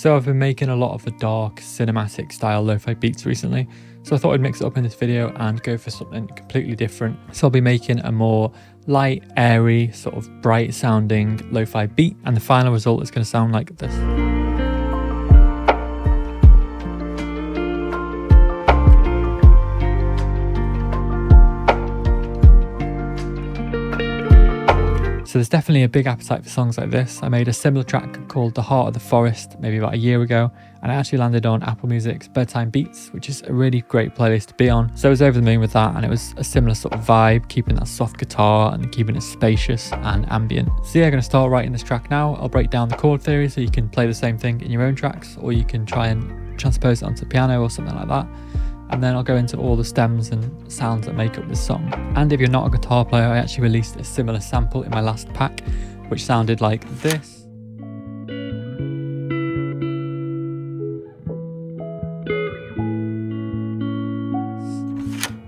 So I've been making a lot of the dark cinematic style lo-fi beats recently, so I thought I'd mix it up in this video and go for something completely different. So I'll be making a more light, airy, sort of bright sounding lo-fi beat, and the final result is going to sound like this. So there's definitely a big appetite for songs like this. I made a similar track called The Heart of the Forest maybe about a year ago, and I actually landed on Apple Music's Bedtime Beats, which is a really great playlist to be on. So I was over the moon with that, and it was a similar sort of vibe, keeping that soft guitar and keeping it spacious and ambient. So yeah, I'm going to start writing this track now. I'll break down the chord theory so you can play the same thing in your own tracks, or you can try and transpose it onto piano or something like that. And then I'll go into all the stems and sounds that make up this song. And if you're not a guitar player, I actually released a similar sample in my last pack, which sounded like this.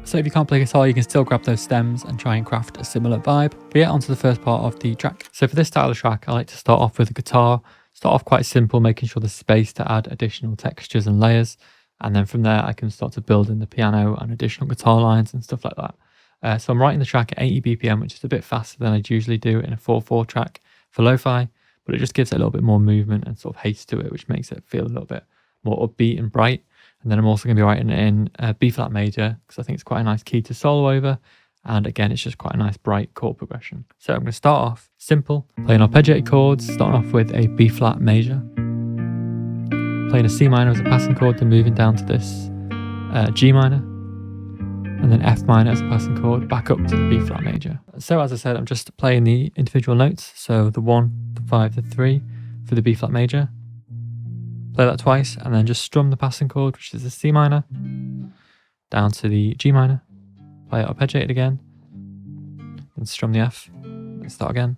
So if you can't play guitar, you can still grab those stems and try and craft a similar vibe. But yeah, onto the first part of the track. So for this style of track, I like to start off with the guitar, start off quite simple, making sure there's space to add additional textures and layers. And then from there, I can start to build in the piano and additional guitar lines and stuff like that. So I'm writing the track at 80 BPM, which is a bit faster than I'd usually do in a 4/4 track for lo-fi, but it just gives it a little bit more movement and sort of haste to it, which makes it feel a little bit more upbeat and bright. And then I'm also going to be writing it in B flat major, because I think it's quite a nice key to solo over. And again, it's just quite a nice bright chord progression. So I'm going to start off simple, playing arpeggiated chords, starting off with a B flat major, playing a C minor as a passing chord, then moving down to this G minor, and then F minor as a passing chord, back up to the B flat major. So as I said, I'm just playing the individual notes, so the 1, the 5, the 3 for the B flat major. Play that twice, and then just strum the passing chord, which is the C minor, down to the G minor, play it arpeggiated again, and strum the F, and start again.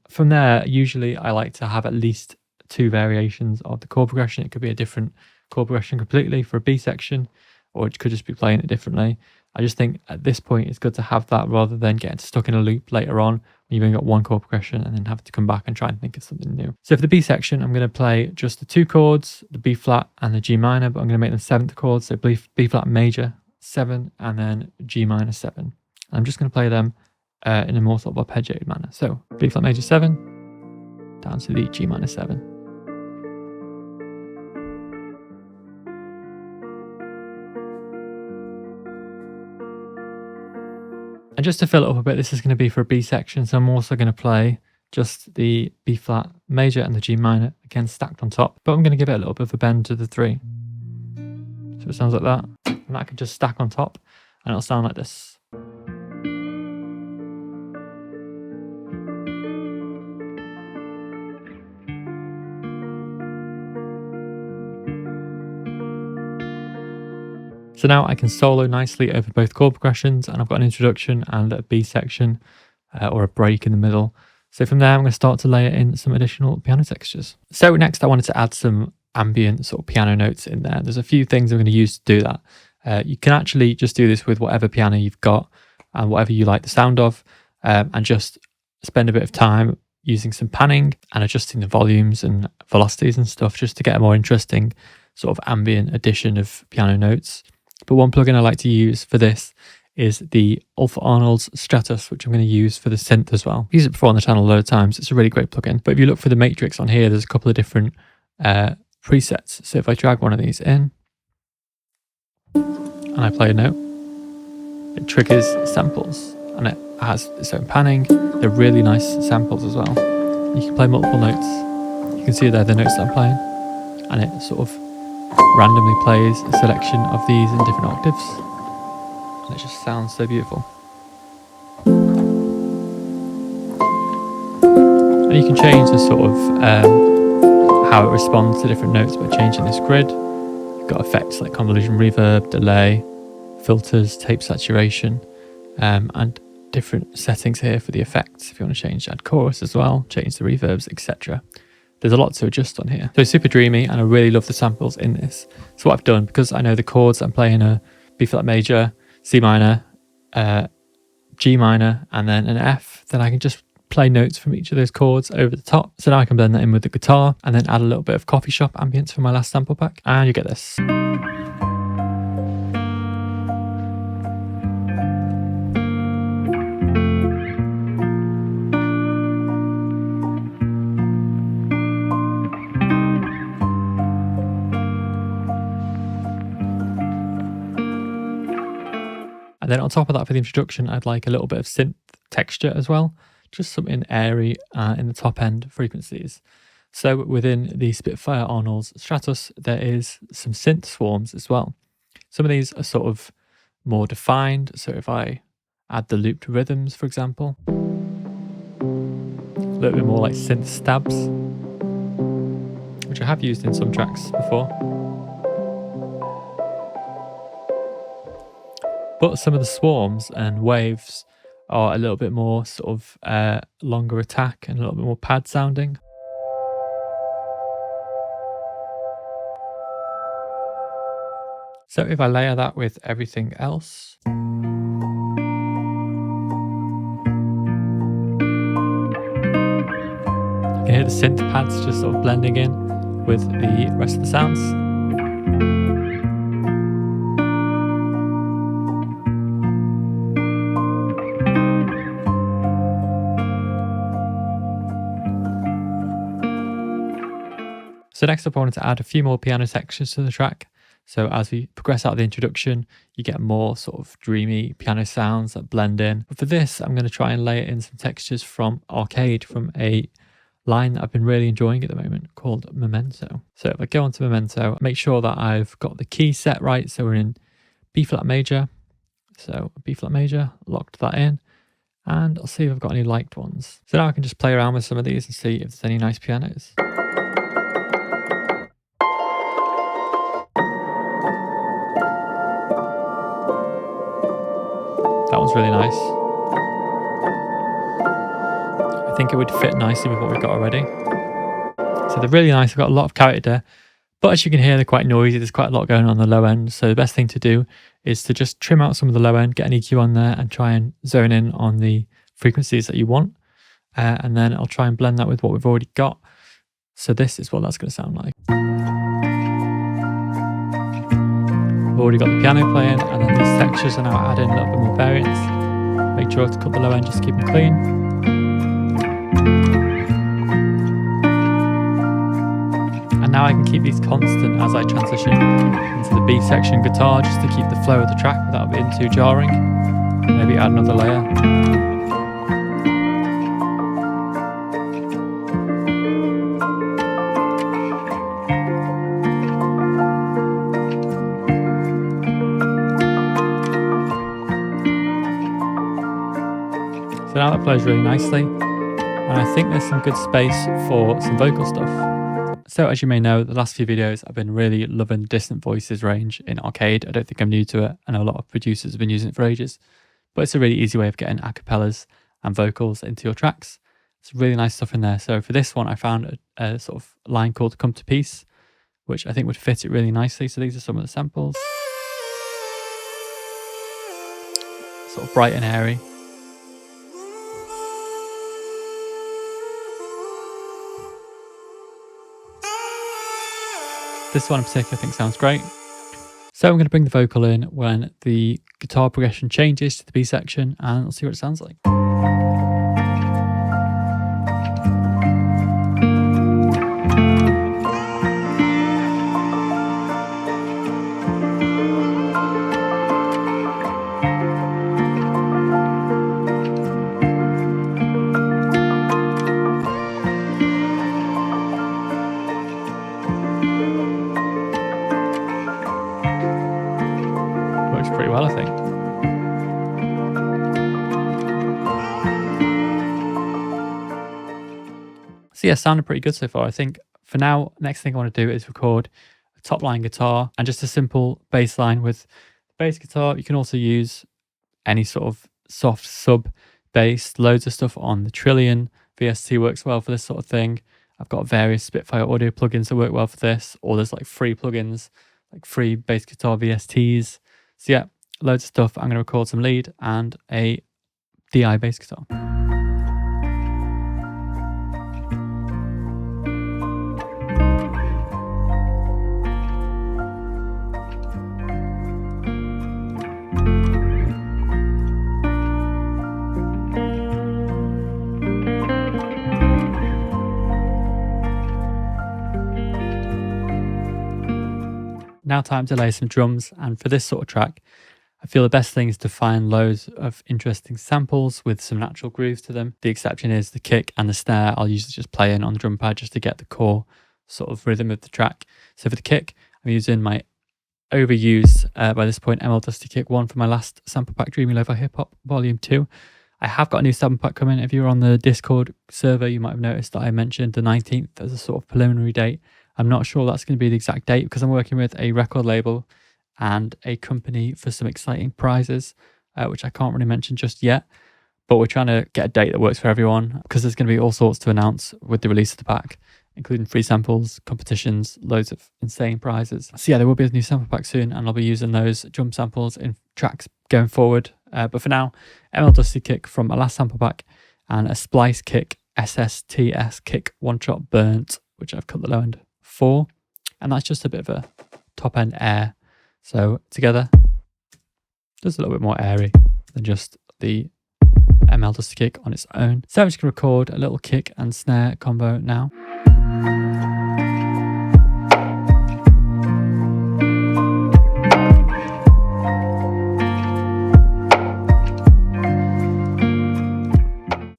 From there, usually I like to have at least 2 variations of the chord progression. It could be a different chord progression completely for a B section, or it could just be playing it differently. I just think at this point it's good to have that rather than getting stuck in a loop later on when you've only got one chord progression and then have to come back and try and think of something new. So for the B section, I'm going to play just the 2 chords, the B flat and the G minor, but I'm going to make them 7th chords, so B flat major 7 and then G minor 7. And I'm just going to play them in a more sort of arpeggiated manner. So B flat major 7 down to the G minor 7. And just to fill it up a bit, this is going to be for a B section, so I'm also going to play just the B flat major and the G minor, again stacked on top, but I'm going to give it a little bit of a bend to the 3. So it sounds like that, and that can just stack on top, and it'll sound like this. So now I can solo nicely over both chord progressions, and I've got an introduction and a B section or a break in the middle. So from there, I'm going to start to layer in some additional piano textures. So next I wanted to add some ambient sort of piano notes in there. There's a few things I'm going to use to do that. You can actually just do this with whatever piano you've got and whatever you like the sound of, and just spend a bit of time using some panning and adjusting the volumes and velocities and stuff just to get a more interesting sort of ambient addition of piano notes. But one plugin I like to use for this is the Alpha Arnold's Stratus, which I'm going to use for the synth as well. I've used it before on the channel a lot of times. It's a really great plugin. But if you look for the matrix on here, there's a couple of different presets. So if I drag one of these in and I play a note, it triggers samples and it has its own panning. They're really nice samples as well. You can play multiple notes. You can see there the notes that I'm playing, and it sort of randomly plays a selection of these in different octaves, and it just sounds so beautiful. And you can change the sort of how it responds to different notes by changing this grid. You've got effects like convolution, reverb, delay, filters, tape saturation, and different settings here for the effects. If you want to change add chorus as well, change the reverbs, etc. There's a lot to adjust on here. So it's super dreamy, and I really love the samples in this. So what I've done, because I know the chords I'm playing are B flat major, C minor, G minor, and then an F, then I can just play notes from each of those chords over the top. So now I can blend that in with the guitar and then add a little bit of coffee shop ambience for my last sample pack, and you get this. And then on top of that, for the introduction, I'd like a little bit of synth texture as well, just something airy in the top end frequencies. So within the Spitfire Arnold's Stratus, there is some synth swarms as well. Some of these are sort of more defined. So if I add the looped rhythms, for example, a little bit more like synth stabs, which I have used in some tracks before. But some of the swarms and waves are a little bit more sort of longer attack and a little bit more pad sounding. So if I layer that with everything else, you can hear the synth pads just sort of blending in with the rest of the sounds. So next up, I wanted to add a few more piano textures to the track. So as we progress out of the introduction, you get more sort of dreamy piano sounds that blend in. But for this, I'm going to try and layer in some textures from Arcade, from a line that I've been really enjoying at the moment called Memento. So if I go onto Memento, make sure that I've got the key set right. So we're in B flat major. So B flat major, locked that in. And I'll see if I've got any liked ones. So now I can just play around with some of these and see if there's any nice pianos. That one's really nice. I think it would fit nicely with what we've got already. So they're really nice. I've got a lot of character, but as you can hear, they're quite noisy. There's quite a lot going on the low end. So the best thing to do is to just trim out some of the low end, get an EQ on there and try and zone in on the frequencies that you want. And then I'll try and blend that with what we've already got. So this is what that's going to sound like. I've already got the piano playing, and then these textures are now adding a little bit more variance. Make sure to cut the low end, just keep them clean. And now I can keep these constant as I transition into the B section guitar, just to keep the flow of the track without being too jarring. Maybe add another layer. So now that flows really nicely, and I think there's some good space for some vocal stuff. So as you may know, the last few videos I've been really loving Distant Voices range in Arcade. I don't think I'm new to it. I know a lot of producers have been using it for ages, but it's a really easy way of getting acapellas and vocals into your tracks. It's really nice stuff in there. So for this one, I found a sort of line called Come to Peace, which I think would fit it really nicely. So these are some of the samples. Sort of bright and airy. This one in particular I think sounds great. So I'm going to bring the vocal in when the guitar progression changes to the B section, and we'll see what it sounds like. Pretty well, I think. So yeah, sounded pretty good so far. I think for now, next thing I want to do is record a top line guitar and just a simple bass line with the bass guitar. You can also use any sort of soft sub bass. Loads of stuff on the Trillion VST works well for this sort of thing. I've got various Spitfire audio plugins that work well for this, or there's like free plugins, like free bass guitar VSTs. So yeah, loads of stuff. I'm going to record some lead and a DI bass guitar. now time to lay some drums, and for this sort of track, I feel the best thing is to find loads of interesting samples with some natural grooves to them. The exception is the kick and the snare. I'll usually just play in on the drum pad just to get the core sort of rhythm of the track. So for the kick, I'm using my overused, by this point, ML Dusty Kick 1 for my last sample pack, Dreamy Lo-Fi Hip Hop Volume 2. I have got a new sample pack coming. If you were on the Discord server, you might have noticed that I mentioned the 19th as a sort of preliminary date. I'm not sure that's going to be the exact date because I'm working with a record label and a company for some exciting prizes, which I can't really mention just yet. But we're trying to get a date that works for everyone because there's going to be all sorts to announce with the release of the pack, including free samples, competitions, loads of insane prizes. So yeah, there will be a new sample pack soon, and I'll be using those drum samples in tracks going forward. But for now, ML Dusty Kick from my last sample pack and a Splice Kick SSTS Kick One Shot Burnt, which I've cut the low end for. And that's just a bit of a top end air. So together, just a little bit more airy than just the ML Dusty Kick on its own. So I'm just going to record a little kick and snare combo now.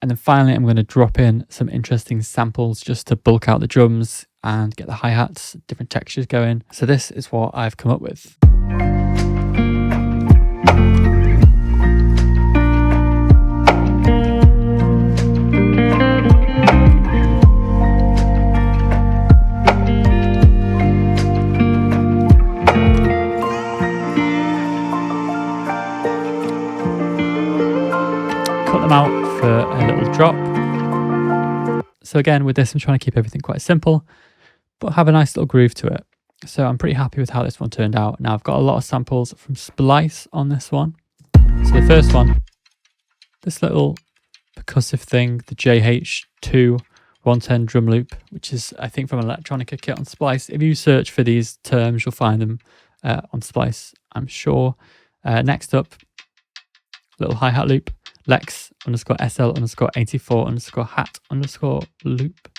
And then finally, I'm going to drop in some interesting samples just to bulk out the drums and get the hi-hats, different textures going. So this is what I've come up with. Cut them out for a little drop. So again, with this, I'm trying to keep everything quite simple, but have a nice little groove to it. So I'm pretty happy with how this one turned out. Now I've got a lot of samples from Splice on this one. So the first one, this little percussive thing, the JH2 110 drum loop, which is, I think, from an Electronica kit on Splice. If you search for these terms, you'll find them on Splice, I'm sure. Next up, little hi-hat loop, Lex _SL _84 hat loop.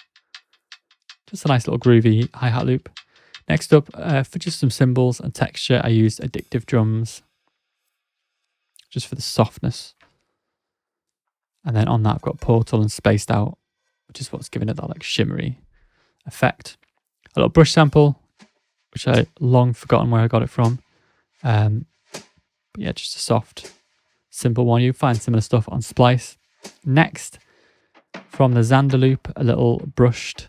Just a nice little groovy hi-hat loop. Next up, for just some cymbals and texture, I used Addictive Drums, just for the softness. And then on that, I've got Portal and Spaced Out, which is what's giving it that like shimmery effect. A little brush sample, which I long forgotten where I got it from. But yeah, just a soft, simple one. You find similar stuff on Splice. Next, from the Xander loop, a little brushed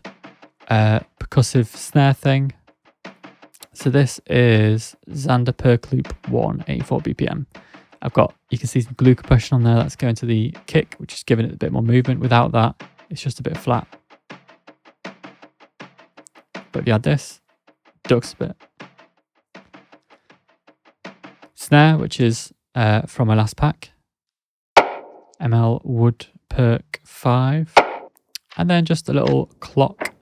percussive snare thing. So this is Xander Perk Loop 1, 84 BPM. You can see some glue compression on there. That's going to the kick, which is giving it a bit more movement. Without that, it's just a bit flat. But if you add this, ducks a bit. Snare, which is from my last pack, ML Wood Perk 5. And then just a little clock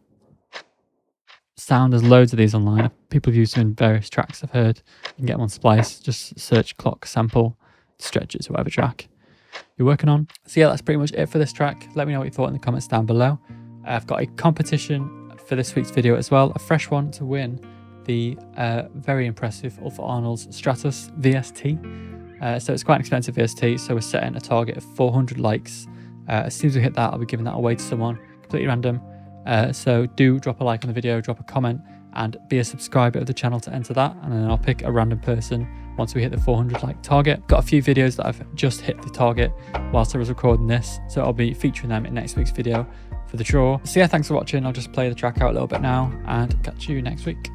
sound. There's loads of these online. People have used them in various tracks I've heard. You can get them on Splice. Just search clock sample, stretch it to whatever track you're working on. So yeah, that's pretty much it for this track. Let me know what you thought in the comments down below. I've got a competition for this week's video as well, a fresh one to win the very impressive Ulfa Arnold's Stratus VST. So it's quite an expensive VST, so we're setting a target of 400 likes. As soon as we hit that, I'll be giving that away to someone, completely random. So do drop a like on the video, drop a comment, and be a subscriber of the channel to enter that, and then I'll pick a random person once we hit the 400 like target. Got a few videos that I've just hit the target whilst I was recording this, so I'll be featuring them in next week's video for the draw. So yeah, thanks for watching. I'll just play the track out a little bit now and catch you next week.